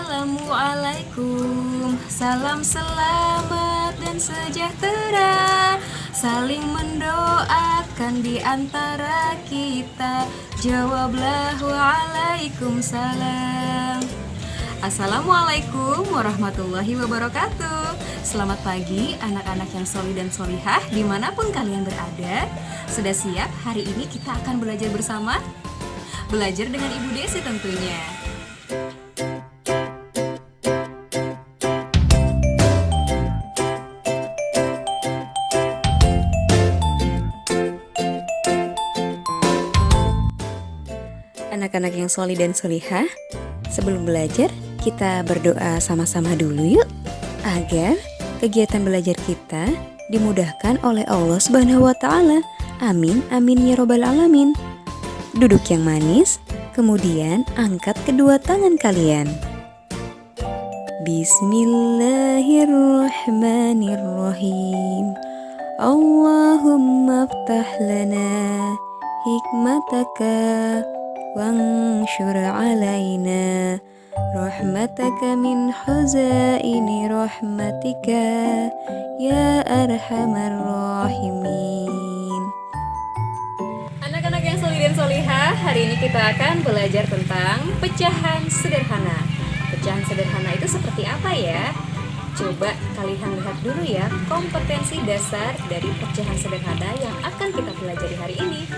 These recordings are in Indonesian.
Assalamualaikum, salam selamat dan sejahtera, saling mendoakan di antara kita. Jawablah waalaikumsalam. Assalamualaikum warahmatullahi wabarakatuh. Selamat pagi anak-anak yang solih dan solihah dimanapun kalian berada. Sudah siap? Hari ini kita akan belajar bersama? Belajar dengan Ibu Desi tentunya. Anak-anak yang solih dan solihah, sebelum belajar kita berdoa sama-sama dulu yuk, agar kegiatan belajar kita dimudahkan oleh Allah Subhanahu wa Ta'ala. Amin, amin ya robbal alamin. Duduk yang manis, kemudian angkat kedua tangan kalian. Bismillahirrahmanirrahim. Allahumma aftah lana hikmataka wanshur alaina rahmataka min khazaini rahmatika ya arhamar rahimin. Anak-anak yang solih dan solihah, hari ini kita akan belajar tentang pecahan sederhana. Pecahan sederhana itu seperti apa ya? Coba kalian lihat dulu ya kompetensi dasar dari pecahan sederhana yang akan kita pelajari hari ini.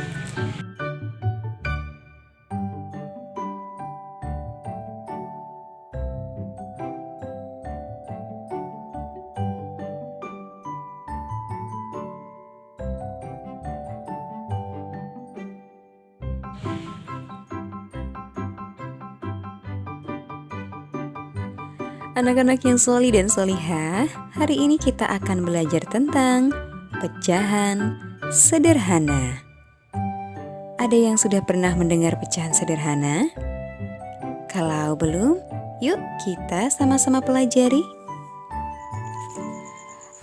Anak-anak yang solih dan solihah, hari ini kita akan belajar tentang pecahan sederhana. Ada yang sudah pernah mendengar pecahan sederhana? Kalau belum, yuk kita sama-sama pelajari.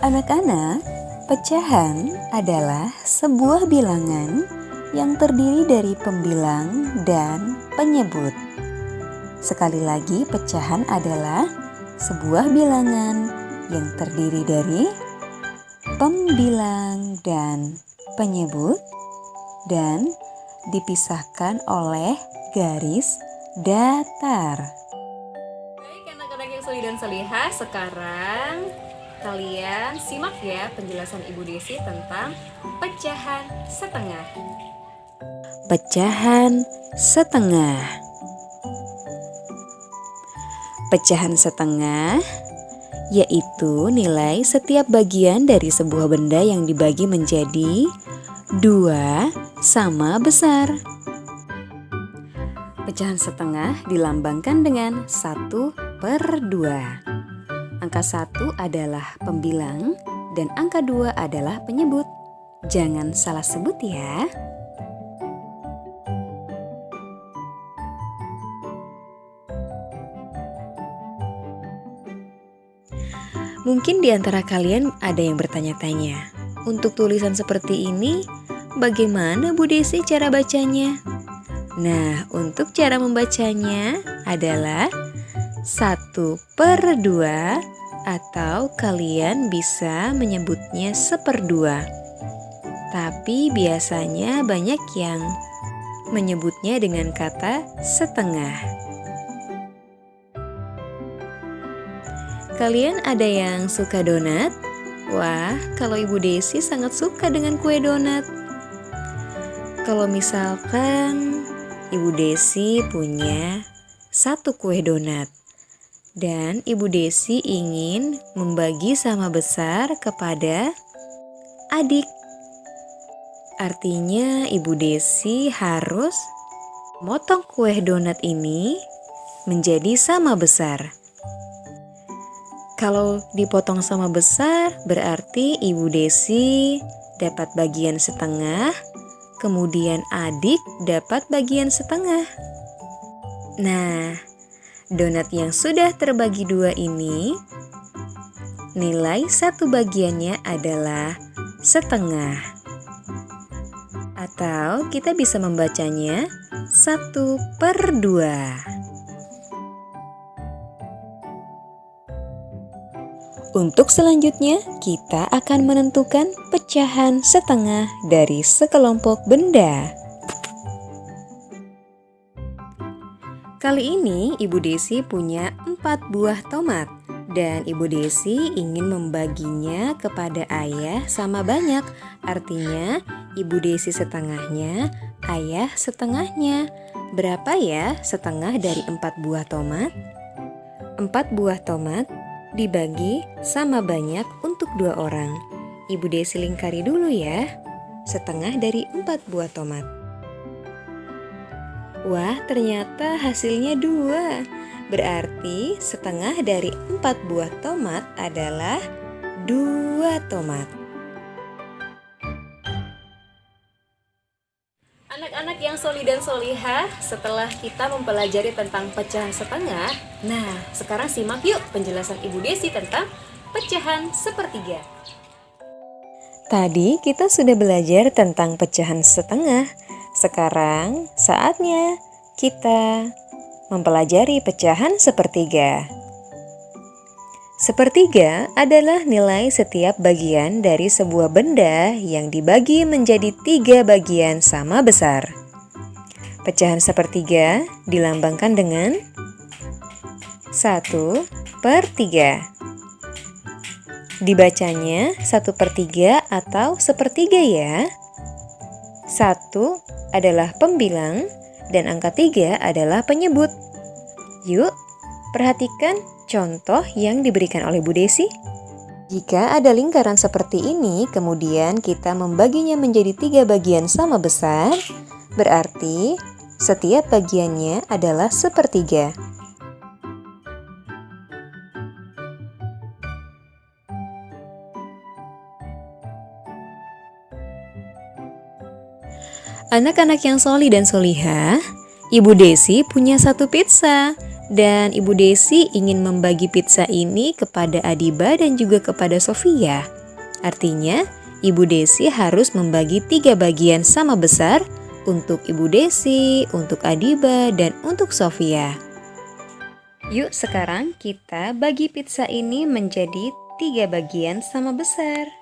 Anak-anak, pecahan adalah sebuah bilangan yang terdiri dari pembilang dan penyebut. Sekali lagi, pecahan adalah sebuah bilangan yang terdiri dari pembilang dan penyebut dan dipisahkan oleh garis datar. Baik anak-anak yang solih dan solihah, sekarang kalian simak ya penjelasan Ibu Desi tentang pecahan setengah. Pecahan setengah. Pecahan setengah yaitu nilai setiap bagian dari sebuah benda yang dibagi menjadi dua sama besar. Pecahan setengah dilambangkan dengan 1/2. Angka 1 adalah pembilang dan angka 2 adalah penyebut. Jangan salah sebut ya. Mungkin di antara kalian ada yang bertanya-tanya, untuk tulisan seperti ini, bagaimana Bu Desi cara bacanya? Nah, untuk cara membacanya adalah 1/2 atau kalian bisa menyebutnya 1/2. Tapi biasanya banyak yang menyebutnya dengan kata setengah. Kalian ada yang suka donat? Wah, kalau Ibu Desi sangat suka dengan kue donat. Kalau misalkan Ibu Desi punya 1 kue donat dan Ibu Desi ingin membagi sama besar kepada adik. Artinya Ibu Desi harus motong kue donat ini menjadi sama besar. Kalau dipotong sama besar, berarti Ibu Desi dapat bagian setengah, kemudian adik dapat bagian setengah. Nah, donat yang sudah terbagi 2 ini, nilai 1 bagiannya adalah setengah. Atau kita bisa membacanya 1/2. Untuk selanjutnya, kita akan menentukan pecahan setengah dari sekelompok benda. Kali ini Ibu Desi punya 4 buah tomat dan Ibu Desi ingin membaginya kepada ayah sama banyak. Artinya Ibu Desi setengahnya, ayah setengahnya. Berapa ya setengah dari 4 buah tomat? 4 buah tomat dibagi sama banyak untuk 2 orang. Ibu Desi lingkari dulu ya. Setengah dari 4 buah tomat. Wah, ternyata hasilnya 2. Berarti setengah dari 4 buah tomat adalah 2 tomat. Anak-anak yang soli dan solihah, setelah kita mempelajari tentang pecahan setengah, nah sekarang simak yuk penjelasan Ibu Desi tentang pecahan sepertiga. Tadi kita sudah belajar tentang pecahan setengah. Sekarang saatnya kita mempelajari pecahan sepertiga. Sepertiga adalah nilai setiap bagian dari sebuah benda yang dibagi menjadi 3 bagian sama besar. Pecahan sepertiga dilambangkan dengan 1/3. Dibacanya 1/3 atau sepertiga ya. 1 adalah pembilang dan angka 3 adalah penyebut. Yuk, perhatikan contoh yang diberikan oleh Bu Desi. Jika ada lingkaran seperti ini, kemudian kita membaginya menjadi 3 bagian sama besar, berarti setiap bagiannya adalah sepertiga. Anak-anak yang soli dan solihah, Ibu Desi punya 1 pizza. Dan Ibu Desi ingin membagi pizza ini kepada Adiba dan juga kepada Sofia. Artinya, Ibu Desi harus membagi 3 bagian sama besar untuk Ibu Desi, untuk Adiba, dan untuk Sofia. Yuk sekarang kita bagi pizza ini menjadi 3 bagian sama besar.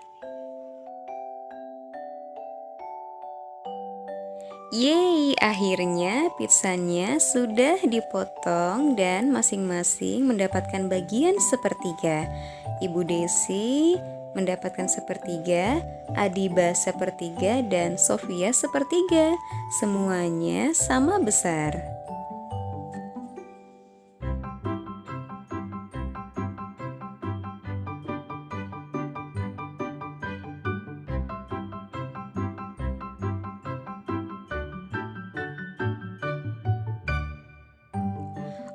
Yeay, akhirnya pizzanya sudah dipotong dan masing-masing mendapatkan bagian sepertiga. Ibu Desi mendapatkan sepertiga, Adiba sepertiga, dan Sofia sepertiga. Semuanya sama besar.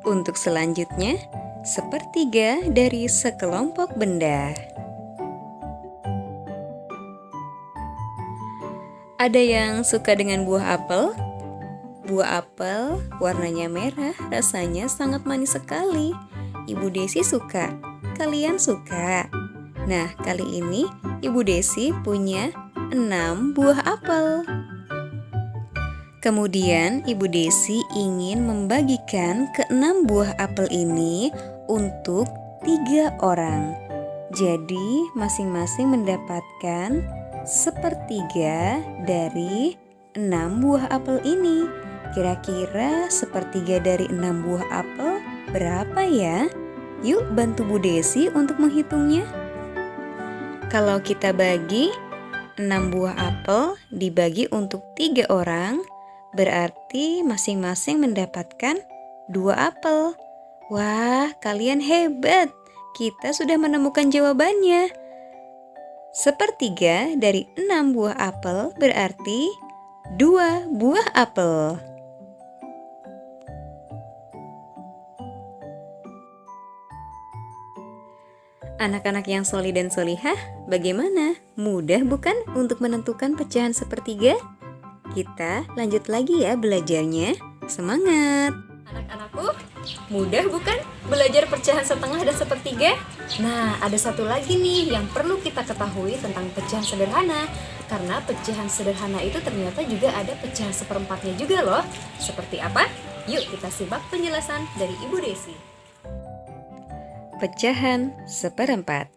Untuk selanjutnya, sepertiga dari sekelompok benda. Ada yang suka dengan buah apel? Buah apel warnanya merah, rasanya sangat manis sekali. Ibu Desi suka. Kalian suka? Nah, kali ini Ibu Desi punya 6 buah apel. Kemudian Ibu Desi ingin membagikan ke-6 buah apel ini untuk 3 orang. Jadi masing-masing mendapatkan sepertiga dari 6 buah apel ini. Kira-kira sepertiga dari 6 buah apel berapa ya? Yuk bantu Bu Desi untuk menghitungnya. Kalau kita bagi 6 buah apel dibagi untuk 3 orang, berarti masing-masing mendapatkan 2 apel. Wah, kalian hebat. Kita sudah menemukan jawabannya. Sepertiga dari 6 buah apel berarti 2 buah apel. Anak-anak yang soli dan solihah, bagaimana? Mudah bukan untuk menentukan pecahan sepertiga? Kita lanjut lagi ya belajarnya. Semangat! Anak-anakku, mudah bukan belajar pecahan setengah dan sepertiga? Nah, ada satu lagi nih yang perlu kita ketahui tentang pecahan sederhana. Karena pecahan sederhana itu ternyata juga ada pecahan seperempatnya juga loh. Seperti apa? Yuk kita simak penjelasan dari Ibu Desi. Pecahan seperempat.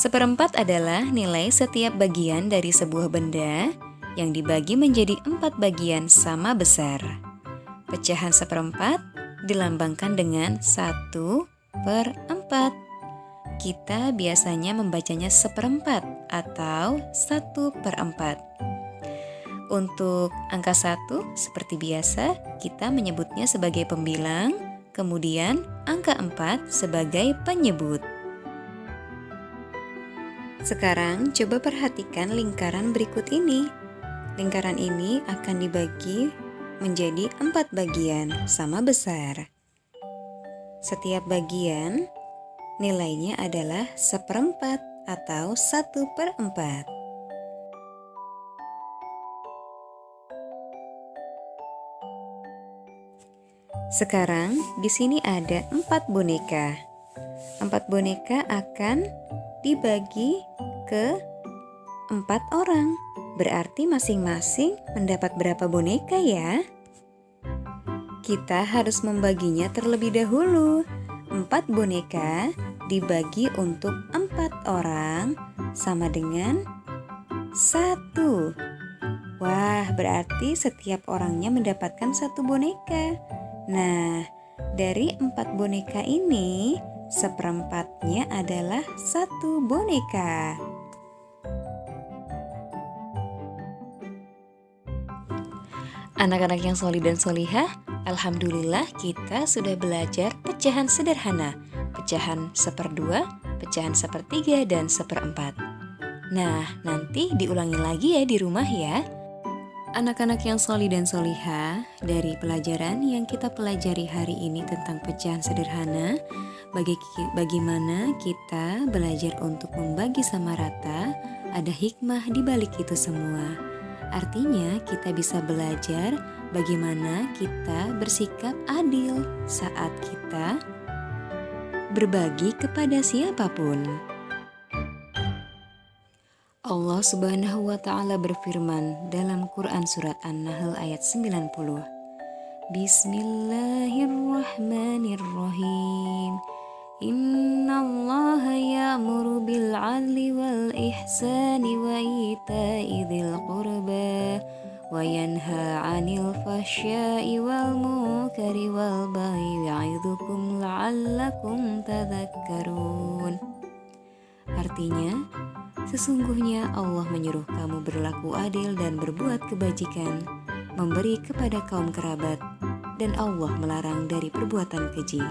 Seperempat adalah nilai setiap bagian dari sebuah benda yang dibagi menjadi 4 bagian sama besar. Pecahan seperempat dilambangkan dengan 1/4. Kita biasanya membacanya seperempat atau 1/4. Untuk angka 1, seperti biasa, kita menyebutnya sebagai pembilang, kemudian angka 4 sebagai penyebut. Sekarang coba perhatikan lingkaran berikut ini. Lingkaran ini akan dibagi menjadi 4 bagian sama besar. Setiap bagian nilainya adalah 1/4 atau 1/4. Sekarang di sini ada 4 boneka. 4 boneka akan dibagi ke 4 orang. Berarti masing-masing mendapat berapa boneka ya? Kita harus membaginya terlebih dahulu. 4 boneka dibagi untuk 4 orang sama dengan 1. Wah, berarti setiap orangnya mendapatkan 1 boneka. Nah, dari 4 boneka ini, seperempatnya adalah 1 boneka. Anak-anak yang solih dan solihah, alhamdulillah kita sudah belajar pecahan sederhana, pecahan 1/2, pecahan 1/3, dan 1/4. Nah, nanti diulangi lagi ya di rumah ya. Anak-anak yang solih dan solihah, dari pelajaran yang kita pelajari hari ini tentang pecahan sederhana, bagaimana kita belajar untuk membagi sama rata, ada hikmah di balik itu semua. Artinya kita bisa belajar bagaimana kita bersikap adil saat kita berbagi kepada siapapun. Allah Subhanahu wa Ta'ala berfirman dalam Quran Surat An-Nahl ayat 90. Bismillahirrahmanirrahim. Innallaha ya'muru bil 'adli wal ihsani wa ita'i dzil qurba wa yanha 'anil fahsya'i wal munkari wal baghi ya'idzukum la'allakum tadhakkarun. Artinya, sesungguhnya Allah menyuruh kamu berlaku adil dan berbuat kebajikan, memberi kepada kaum kerabat, dan Allah melarang dari perbuatan keji,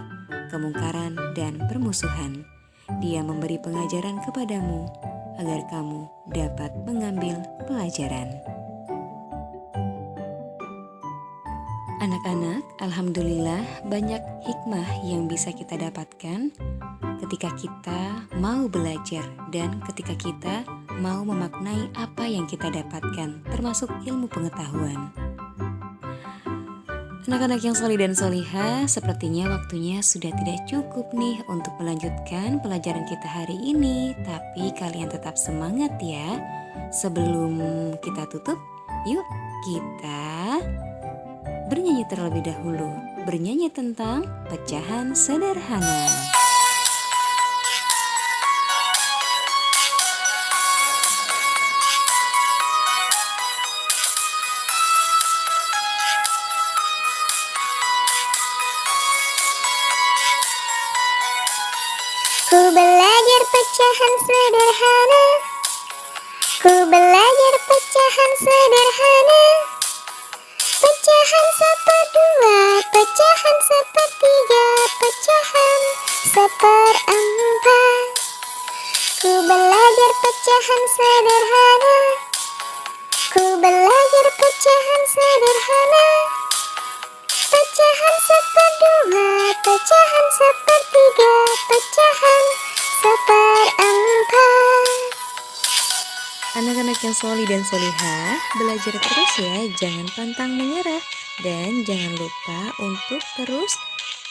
kemungkaran, dan permusuhan. Dia memberi pengajaran kepadamu agar kamu dapat mengambil pelajaran. Anak-anak, alhamdulillah banyak hikmah yang bisa kita dapatkan ketika kita mau belajar dan ketika kita mau memaknai apa yang kita dapatkan, termasuk ilmu pengetahuan. Anak-anak yang solih dan solihah, sepertinya waktunya sudah tidak cukup nih untuk melanjutkan pelajaran kita hari ini. Tapi kalian tetap semangat ya. Sebelum kita tutup, yuk kita bernyanyi terlebih dahulu. Bernyanyi tentang pecahan sederhana. Ku belajar pecahan sederhana. Ku belajar pecahan sederhana. Pecahan 1/2, pecahan 1/3, pecahan 1/4. Ku belajar pecahan sederhana. Ku belajar pecahan sederhana. Pecahan 1/2, pecahan 1/3, pecahan 1/4. Anak-anak yang solih dan solihah, belajar terus ya, jangan pantang menyerah. Dan jangan lupa untuk terus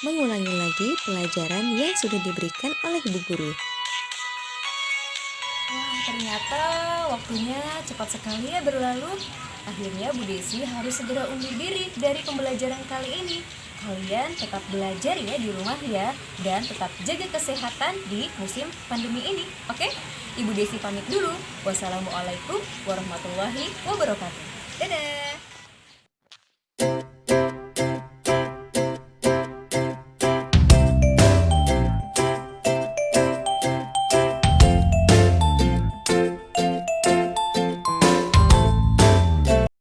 mengulangi lagi pelajaran yang sudah diberikan oleh ibu guru. Wah, ternyata waktunya cepat sekali ya berlalu. Akhirnya Bu Desi harus segera undur diri dari pembelajaran kali ini. Kalian tetap belajar ya di rumah ya, dan tetap jaga kesehatan di musim pandemi ini, oke? Ibu Desi pamit dulu. Wassalamualaikum warahmatullahi wabarakatuh. Dadah.